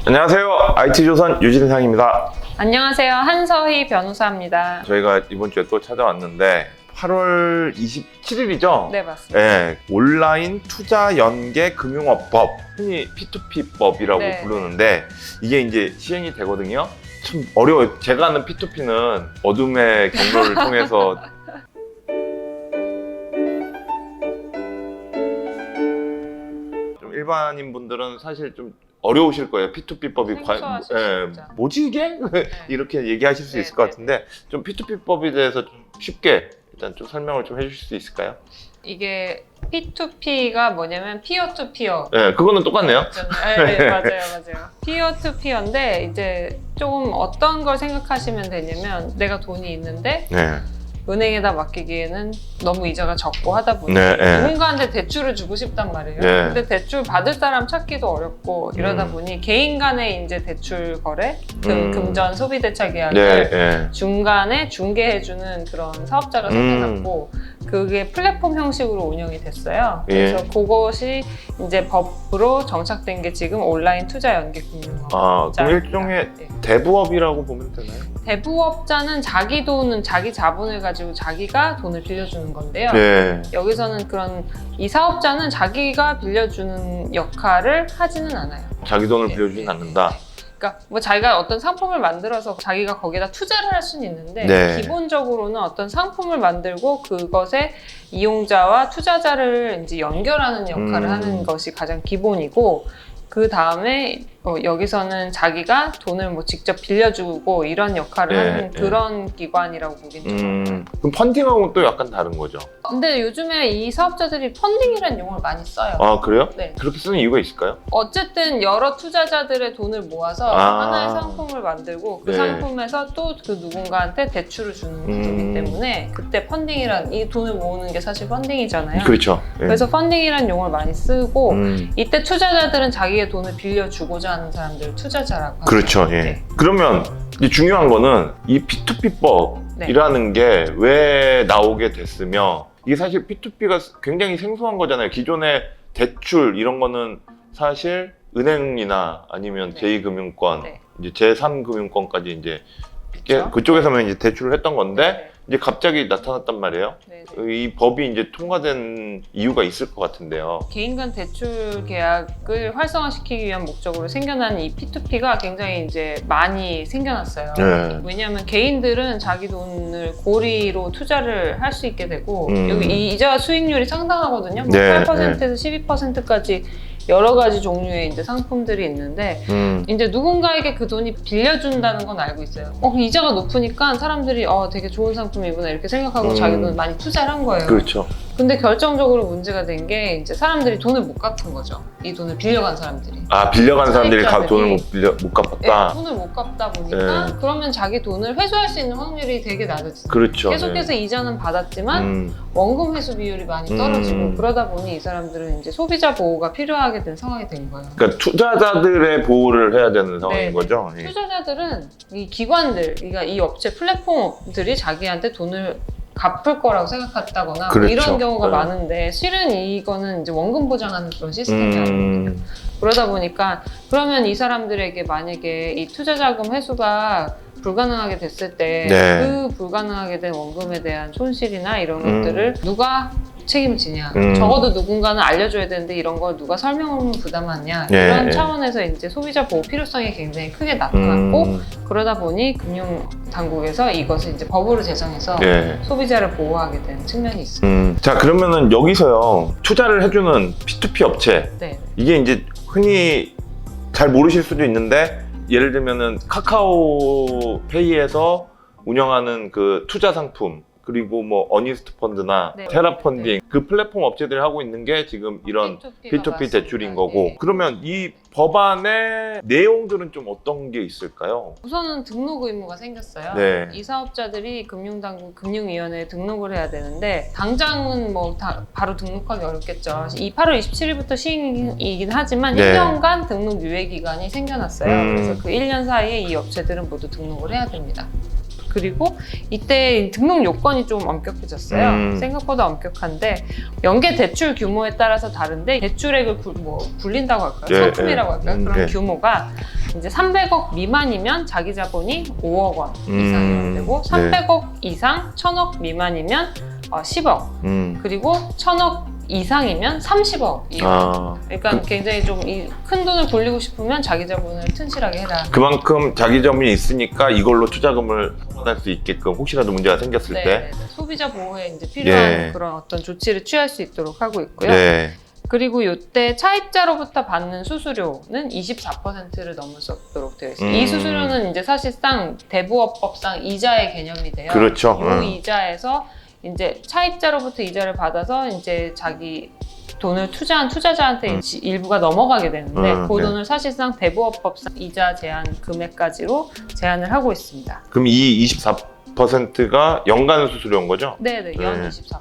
안녕하세요. IT조선 유진상입니다. 안녕하세요. 한서희 변호사입니다. 저희가 이번 주에 또 찾아왔는데 8월 27일이죠? 네, 맞습니다. 네, 온라인 투자 연계 금융업법, 흔히 P2P법이라고 네. 부르는데 이게 이제 시행이 되거든요. 참 어려워요. 제가 아는 P2P는 어둠의 경로를 통해서 좀 일반인 분들은 사실 좀 어려우실 거예요. P2P법이 뭐지 이게? 이렇게 얘기하실 수 있을 것 같은데 좀 P2P법에 대해서 좀 쉽게 일단 좀 설명을 좀 해주실 수 있을까요? 이게 P2P가 뭐냐면 피어 투 피어. 네, 그거는 똑같네요. 네, 맞아요. 피어 투 피어인데 이제 조금 어떤 걸 생각하시면 되냐면 내가 돈이 있는데 네. 은행에다 맡기기에는 너무 이자가 적고 하다 보니 네. 누군가한테 대출을 주고 싶단 말이에요. 네. 근데 대출 받을 사람 찾기도 어렵고 이러다 보니 개인 간의 이제 대출 거래, 금전 소비 대차 계약을 네. 중간에 중개해주는 그런 사업자가 생겨났고 그게 플랫폼 형식으로 운영이 됐어요. 그래서 그것이 이제 법으로 정착된 게 지금 온라인 투자 연계 금융업. 아, 그럼 일종의 네. 대부업이라고 보면 되나요? 대부업자는 자기 돈은 자기 자본을 가지고 자기가 돈을 빌려주는 건데요. 네. 여기서는 그런 이 사업자는 자기가 빌려주는 역할을 하지는 않아요. 자기 돈을 네. 빌려주진 않는다. 그러니까 뭐 자기가 어떤 상품을 만들어서 자기가 거기다 투자를 할 수는 있는데 네. 기본적으로는 어떤 상품을 만들고 그것에 이용자와 투자자를 이제 연결하는 역할을 하는 것이 가장 기본이고 그 다음에 여기서는 자기가 돈을 뭐 직접 빌려주고 이런 역할을 네, 하는 네. 그런 기관이라고 보긴 좀 그럼 펀딩하고는 또 약간 다른 거죠? 근데 요즘에 이 사업자들이 펀딩이라는 용어를 많이 써요. 아, 그래요? 네. 그렇게 쓰는 이유가 있을까요? 어쨌든 여러 투자자들의 돈을 모아서 하나의 상품을 만들고 그 네. 상품에서 또 그 누군가한테 대출을 주는 거기 때문에 그때 펀딩이란 이 돈을 모으는 게 사실 펀딩이잖아요. 그렇죠. 네. 그래서 펀딩이라는 용어를 많이 쓰고 이때 이때 투자자들은 자기의 돈을 빌려주고자 하는 사람들을 투자자라고 합니다. 그렇죠. 예. 네. 그러면 이 중요한 거는 이 P2P법이라는 게 왜 나오게 됐으며 이게 사실 P2P가 굉장히 생소한 거잖아요. 기존의 대출 이런 거는 사실 은행이나 아니면 네. 제2금융권, 네. 이제 제3금융권까지 이제 그렇죠? 그쪽에서만 이제 대출을 했던 건데 네. 이제 갑자기 나타났단 말이에요. 네. 이 법이 이제 통과된 이유가 있을 것 같은데요. 개인 간 대출 계약을 활성화시키기 위한 목적으로 생겨난 이 P2P가 굉장히 이제 많이 생겨났어요. 네. 왜냐하면 개인들은 자기 돈을 고리로 투자를 할 수 있게 되고 여기 이 이자 수익률이 상당하거든요. 뭐 네, 8%에서 12%까지 여러 가지 종류의 이제 상품들이 있는데 이제 누군가에게 그 돈이 빌려준다는 건 알고 있어요. 이자가 높으니까 사람들이 되게 좋은 상품이구나 이렇게 생각하고 자기 돈 많이 투자를 한 거예요. 그렇죠. 근데 결정적으로 문제가 된 게 이제 사람들이 돈을 못 갚은 거죠. 이 돈을 빌려간 사람들이. 아, 빌려간 사람들이 차익자들이 돈을 못 갚았다. 네, 돈을 못 갚다 보니까 그러면 자기 돈을 회수할 수 있는 확률이 되게 낮아지죠. 그렇죠. 계속해서 이자는 받았지만 원금 회수 비율이 많이 떨어지고 그러다 보니 이 사람들은 이제 소비자 보호가 필요하게 된 상황이 된 거예요. 그러니까 투자자들의 보호를 해야 되는 상황인 네. 거죠. 예. 투자자들은 이 기관들, 그러니까 이 업체 플랫폼들이 자기한테 돈을 갚을 거라고 생각했다거나 그렇죠. 이런 경우가 네. 많은데 실은 이거는 이제 원금 보장하는 그런 시스템이 아니거든요. 그러다 보니까 그러면 이 사람들에게 만약에 이 투자 자금 회수가 불가능하게 됐을 때 그 불가능하게 된 원금에 대한 손실이나 이런 것들을 누가 책임을 지냐. 적어도 누군가는 알려줘야 되는데 이런 걸 누가 설명을 부담하냐. 이런 차원에서 이제 소비자 보호 필요성이 굉장히 크게 나타났고 그러다 보니 금융당국에서 이것을 이제 법으로 제정해서 소비자를 보호하게 된 측면이 있습니다. 자, 그러면은 여기서요. 투자를 해주는 P2P 업체. 네. 이게 이제 흔히 잘 모르실 수도 있는데 예를 들면은 카카오페이에서 운영하는 그 투자 상품 그리고 뭐 어니스트 펀드나 네. 테라 펀딩 그 플랫폼 업체들이 하고 있는 게 지금 이런 P2P 대출인 거고 네. 그러면 이 법안의 내용들은 좀 어떤 게 있을까요? 우선은 등록 의무가 생겼어요. 네. 이 사업자들이 금융당국, 금융위원회에 등록을 해야 되는데 당장은 뭐 바로 등록하기 어렵겠죠. 이 8월 27일부터 시행이긴 하지만 네. 1년간 등록 유예 기간이 생겨났어요. 그래서 그 1년 사이에 이 업체들은 모두 등록을 해야 됩니다. 그리고 이때 등록 요건이 좀 엄격해졌어요. 생각보다 엄격한데 연계 대출 규모에 따라서 다른데 대출액을 굴린다고 할까요? 소품이라고 할까요? 그런 규모가 이제 300억 미만이면 자기 자본이 5억 원 이상이어야 되고 300억 이상 1000억 미만이면 10억 그리고 1000억 이상이면 30억이에요. 그러니까 굉장히 좀 큰 돈을 굴리고 싶으면 자기 자본을 튼실하게 해라. 그만큼 자기 자본이 있으니까 이걸로 투자금을 확보할 수 있게끔 혹시라도 문제가 생겼을 때 소비자 보호에 이제 필요한 그런 어떤 조치를 취할 수 있도록 하고 있고요. 그리고 이때 차입자로부터 받는 수수료는 24%를 넘을 수 없도록 되어 있어요. 이 수수료는 이제 사실상 대부업법상 이자의 개념이 돼요. 그렇죠. 이 이자에서 이제 차입자로부터 이자를 받아서 이제 자기 돈을 투자한 투자자한테 일부가 넘어가게 되는데 그 돈을 사실상 대부업법상 이자 제한 금액까지로 제한을 하고 있습니다. 그럼 이 24%가 연간 수수료인 거죠? 네네, 연 24%.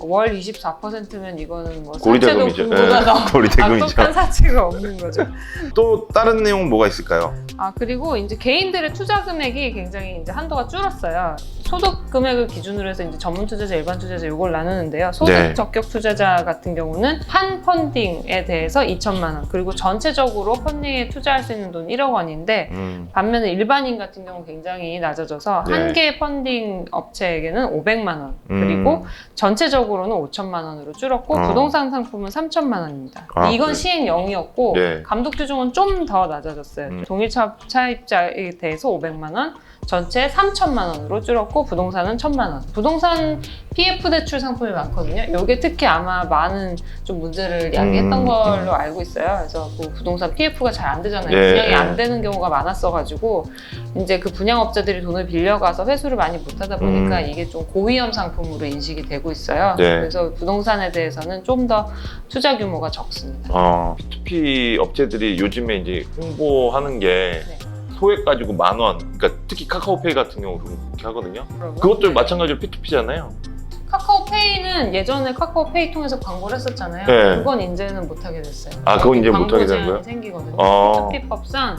월 24%면 이거는 뭐 고리대금이죠. 사채도 고리대금이죠. 악독한 사채가 없는 거죠. 또 다른 내용은 뭐가 있을까요? 그리고 이제 개인들의 투자 금액이 굉장히 이제 한도가 줄었어요. 소득 금액을 기준으로 해서 이제 전문 투자자, 일반 투자자 이걸 나누는데요. 소득 적격 투자자 같은 경우는 한 펀딩에 대해서 2천만 원, 그리고 전체적으로 펀딩에 투자할 수 있는 돈 1억 원인데 반면에 일반인 같은 경우 굉장히 낮아져서 한 개의 펀딩 업체에게는 500만 원, 그리고 전체적으로는 5천만 원으로 줄었고 부동산 상품은 3천만 원입니다. 이건 시행 0이었고 감독 규정은 좀 더 낮아졌어요. 동일 차입자에 대해서 500만 원, 전체 3천만 원으로 줄었고 부동산은 1,000만 원. 부동산 PF 대출 상품이 많거든요. 이게 특히 아마 많은 좀 문제를 야기했던 걸로 알고 있어요. 그래서 그 부동산 PF가 잘 안 되잖아요. 분양이 안 되는 경우가 많았어가지고 이제 그 분양업자들이 돈을 빌려가서 회수를 많이 못하다 보니까 이게 좀 고위험 상품으로 인식이 되고 있어요. 그래서 부동산에 대해서는 좀 더 투자 규모가 적습니다. P2P 업체들이 요즘에 이제 홍보하는 게 소액 가지고 10,000원, 그러니까 특히 카카오페이 같은 경우 그렇게 하거든요. 그것도 마찬가지로 P2P잖아요. 카카오페이는 예전에 카카오페이 통해서 광고를 했었잖아요. 그건 이제는 못하게 됐어요. 그건 이제 못하게 된 거예요? 생기거든요. P2P법상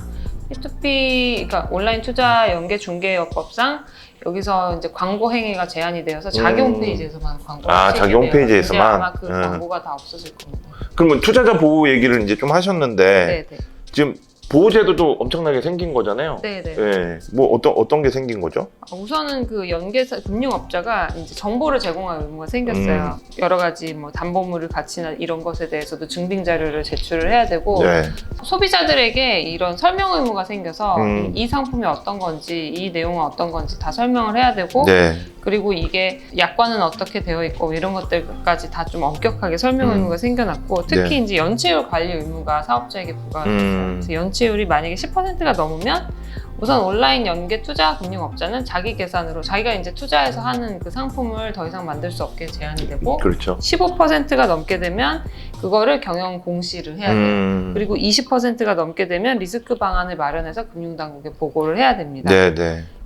P2P, 그러니까 온라인 투자 연계 중개업법상 여기서 이제 광고 행위가 제한이 되어서 자기 홈페이지에서만 광고를 자기 홈페이지에서만? 아마 그 광고가 다 없어질 겁니다. 그러면 투자자 보호 얘기를 이제 좀 하셨는데 지금 보호제도도 엄청나게 생긴 거잖아요. 뭐 어떤 게 생긴 거죠? 우선은 그 연계사 금융업자가 이제 정보를 제공할 의무가 생겼어요. 여러 가지 뭐 담보물을 가치나 이런 것에 대해서도 증빙 자료를 제출을 해야 되고 소비자들에게 이런 설명 의무가 생겨서 이 상품이 어떤 건지 이 내용은 어떤 건지 다 설명을 해야 되고 그리고 이게 약관은 어떻게 되어 있고 이런 것들까지 다 좀 엄격하게 설명 의무가 생겨났고 특히 이제 연체율 관리 의무가 사업자에게 부과됐어요. 그래서 연체율이 만약에 10%가 넘으면 우선 온라인 연계 투자 금융업자는 자기 계산으로 자기가 이제 투자해서 하는 그 상품을 더 이상 만들 수 없게 제한이 되고 15%가 넘게 되면 그거를 경영 공시를 해야 돼요. 그리고 20%가 넘게 되면 리스크 방안을 마련해서 금융당국에 보고를 해야 됩니다.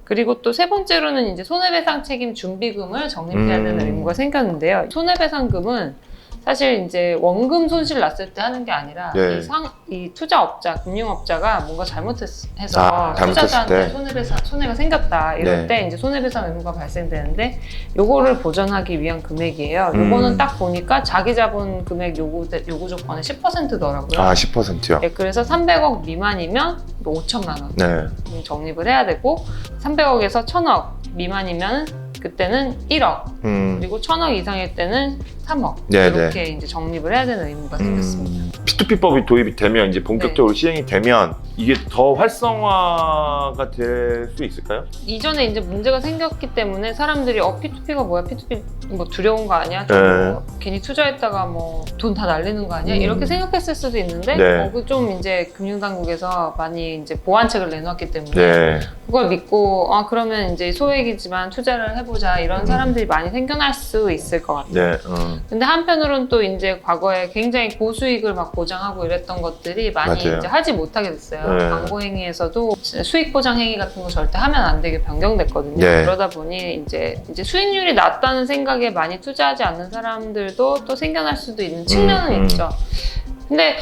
그리고 또 세 번째로는 이제 손해배상 책임 준비금을 적립해야 되는 의무가 생겼는데요. 손해배상금은 사실 이제 원금 손실 났을 때 하는 게 아니라 이 투자업자, 금융업자가 뭔가 잘못해서 투자자한테 손해가 생겼다 이럴 때 이제 손해배상 의무가 발생되는데 요거를 보전하기 위한 금액이에요. 요거는 딱 보니까 자기 자본 금액 요구 조건에 10%더라고요. 10%요? 그래서 300억 미만이면 5천만 원 적립을 해야 되고 300억에서 1,000억 미만이면 그때는 1억 그리고 1,000억 이상일 때는 3억 이렇게 이제 적립을 해야 되는 의무가 생겼습니다. P2P법이 도입이 되면 이제 본격적으로 시행이 되면 이게 더 활성화가 될 수 있을까요? 이전에 이제 문제가 생겼기 때문에 사람들이 P2P가 뭐야? P2P 뭐 두려운 거 아니야? 뭐 괜히 투자했다가 뭐 돈 다 날리는 거 아니야? 이렇게 생각했을 수도 있는데 좀 이제 금융당국에서 많이 이제 보완책을 내놓았기 때문에 그걸 믿고 그러면 이제 소액이지만 투자를 해보자 이런 사람들이 많이 생겨날 수 있을 것 같아요. 근데 한편으로는 또 이제 과거에 굉장히 고수익을 막 보장하고 이랬던 것들이 많이 이제 하지 못하게 됐어요. 광고 행위에서도 수익 보장 행위 같은 거 절대 하면 안 되게 변경됐거든요. 그러다 보니 이제 수익률이 낮다는 생각에 많이 투자하지 않는 사람들도 또 생겨날 수도 있는 측면은 있죠. 근데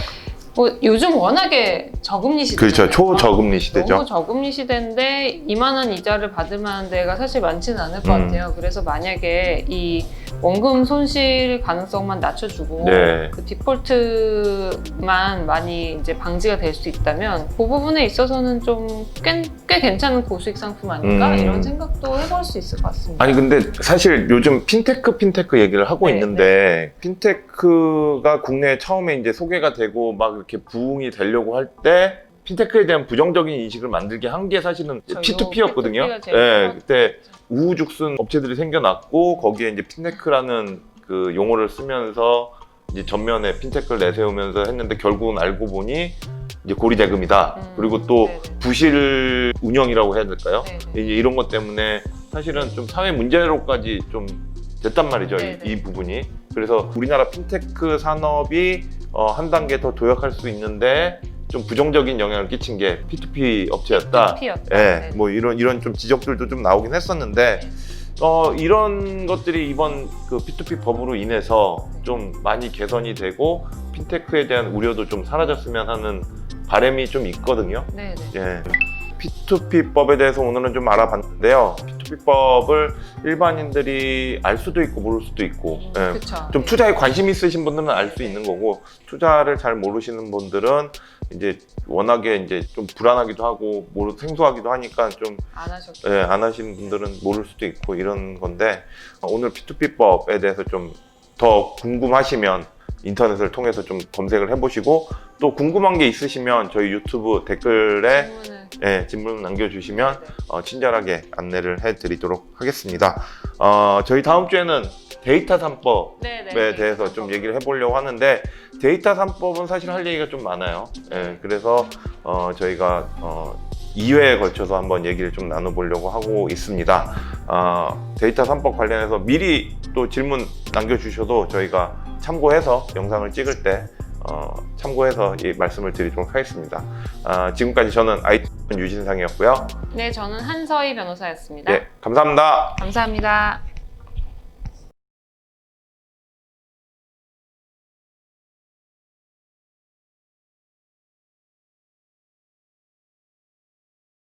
뭐 요즘 워낙에 저금리 시대. 그렇죠. 초저금리 시대죠. 너무 저금리 시대인데 이만한 이자를 받을 만한 데가 사실 많지는 않을 것 같아요. 그래서 만약에 이 원금 손실 가능성만 낮춰주고 네. 그 디폴트만 많이 이제 방지가 될 수 있다면 그 부분에 있어서는 좀 꽤 괜찮은 고수익 상품 아닌가 이런 생각도 해볼 수 있을 것 같습니다. 아니 근데 사실 요즘 핀테크 얘기를 하고 네, 있는데 핀테크가 국내에 처음에 이제 소개가 되고 막 이렇게 부흥이 되려고 할 때 핀테크에 대한 부정적인 인식을 만들게 한 게 사실은 P2P였거든요. 네, 그때 우후죽순 업체들이 생겨났고 거기에 이제 핀테크라는 그 용어를 쓰면서 이제 전면에 핀테크를 내세우면서 했는데 결국은 알고 보니 이제 고리대금이다. 그리고 또 네네. 부실 운영이라고 해야 될까요? 네네. 이제 이런 것 때문에 사실은 좀 사회 문제로까지 좀 됐단 말이죠. 네네. 이 부분이. 그래서 우리나라 핀테크 산업이 한 단계 더 도약할 수 있는데 좀 부정적인 영향을 끼친 게 P2P 업체였다. P2P였다. 예, 뭐 이런 좀 지적들도 좀 나오긴 했었는데 이런 것들이 이번 그 P2P 법으로 인해서 좀 많이 개선이 되고 핀테크에 대한 우려도 좀 사라졌으면 하는 바람이 좀 있거든요. 네네. 예. P2P 법에 대해서 오늘은 좀 알아봤는데요. P2P 법을 일반인들이 알 수도 있고 모를 수도 있고, 예. 그쵸. 좀 투자에 관심 있으신 분들은 알 수 있는 거고, 투자를 잘 모르시는 분들은 이제 워낙에 이제 좀 불안하기도 하고 생소하기도 하니까 좀 안 하셨죠. 예, 안 하시는 분들은 모를 수도 있고 이런 건데 오늘 P2P 법에 대해서 좀 더 궁금하시면 인터넷을 통해서 좀 검색을 해보시고 또 궁금한 게 있으시면 저희 유튜브 댓글에 질문 남겨주시면 친절하게 안내를 해드리도록 하겠습니다. 저희 다음 주에는 데이터 3법에 대해서 좀 얘기를 해보려고 하는데 데이터 3법은 사실 할 얘기가 좀 많아요. 예, 그래서 저희가 2회에 걸쳐서 한번 얘기를 좀 나눠보려고 하고 있습니다. 데이터 3법 관련해서 미리 또 질문 남겨주셔도 저희가 참고해서 영상을 찍을 때 참고해서 이 말씀을 드리도록 하겠습니다. 지금까지 저는 IT 유진상이었고요. 네, 저는 한서희 변호사였습니다. 네, 감사합니다. 감사합니다.